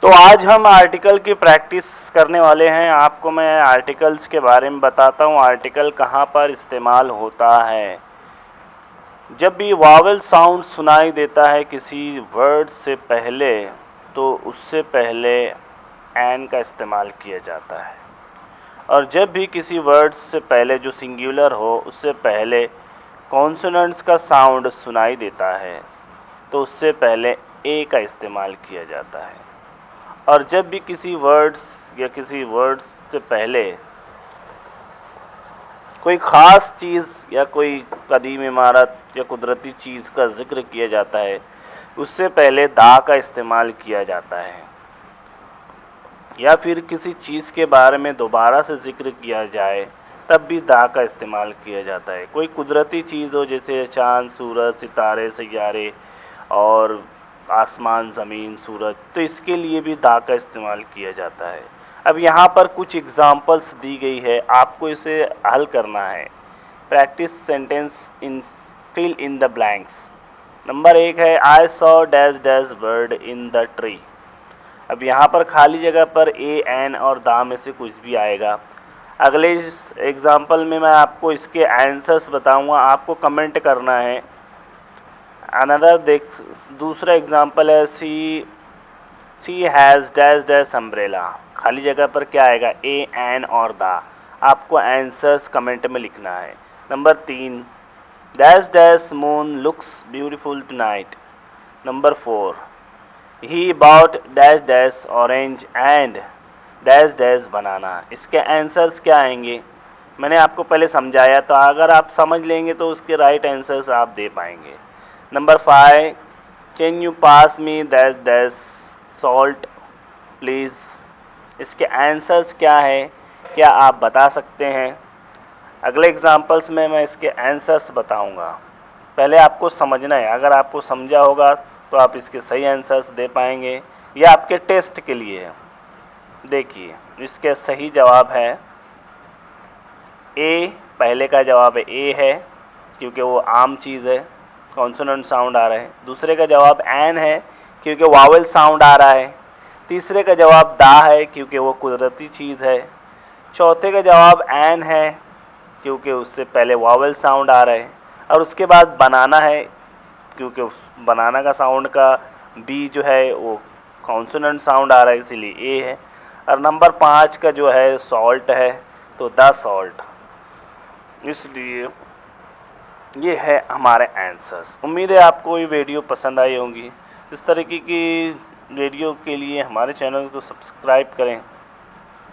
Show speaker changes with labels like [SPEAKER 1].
[SPEAKER 1] तो आज हम आर्टिकल की प्रैक्टिस करने वाले हैं। आपको मैं आर्टिकल्स के बारे में बताता हूँ, आर्टिकल कहाँ पर इस्तेमाल होता है। जब भी वावल साउंड सुनाई देता है किसी वर्ड से पहले, तो उससे पहले एन का इस्तेमाल किया जाता है। और जब भी किसी वर्ड से पहले जो सिंगुलर हो, उससे पहले कॉन्सोनेंट्स का साउंड सुनाई देता है, तो उससे पहले ए का इस्तेमाल किया जाता है। और जब भी किसी वर्ड्स से पहले कोई ख़ास चीज़ या कोई कदीम इमारत या कुदरती चीज़ का जिक्र किया जाता है, उससे पहले दा का इस्तेमाल किया जाता है। या फिर किसी चीज़ के बारे में दोबारा से जिक्र किया जाए, तब भी दा का इस्तेमाल किया जाता है। कोई कुदरती चीज़ हो, जैसे चाँद, सूरज, सितारे, सैयारे और आसमान, ज़मीन, सूरज, तो इसके लिए भी दा का इस्तेमाल किया जाता है। अब यहाँ पर कुछ एग्जांपल्स दी गई है, आपको इसे हल करना है। Practice sentence in fill in the blanks. Number 1 है, I saw dash dash bird in the tree. अब यहाँ पर खाली जगह पर ए, एन और दा में से कुछ भी आएगा। अगले एग्जाम्पल में मैं आपको इसके आंसर्स बताऊंगा, आपको कमेंट करना है। दूसरा एग्जाम्पल है, सी हैज़ डैश डैश अम्ब्रेला। खाली जगह पर क्या आएगा, ए, एन और दा। आपको आंसर्स कमेंट में लिखना है। Number 3, dash dash moon looks beautiful tonight. Number 4, he bought dash dash orange and dash dash banana. इसके आंसर्स क्या आएंगे, मैंने आपको पहले समझाया, तो अगर आप समझ लेंगे तो उसके राइट आंसर्स आप दे पाएंगे। Number 5, can you pass me dash dash salt please. इसके आंसर्स क्या है, क्या आप बता सकते हैं। अगले एग्जाम्पल्स में मैं इसके आंसर्स बताऊंगा, पहले आपको समझना है। अगर आपको समझा होगा तो आप इसके सही आंसर्स दे पाएंगे। यह आपके टेस्ट के लिए है। देखिए, इसके सही जवाब है ए। पहले का जवाब ए है, क्योंकि वो आम चीज़ है, कॉन्सोनेंट साउंड आ रहा है। दूसरे का जवाब एन है, क्योंकि वावल साउंड आ रहा है। तीसरे का जवाब दा है, क्योंकि वो कुदरती चीज़ है। चौथे का जवाब एन है, क्योंकि उससे पहले वावल साउंड आ रहा है। और उसके बाद बनाना है, क्योंकि उस बनाना का साउंड का बी जो है वो कॉन्सोनेंट साउंड आ रहा है, इसीलिए ए है। और नंबर 5 का जो है सॉल्ट है, तो द सॉल्ट। इसलिए ये है हमारे आंसर्स। उम्मीद है आपको ये वीडियो पसंद आई होंगी। इस तरीके की वीडियो के लिए हमारे चैनल को सब्सक्राइब करें।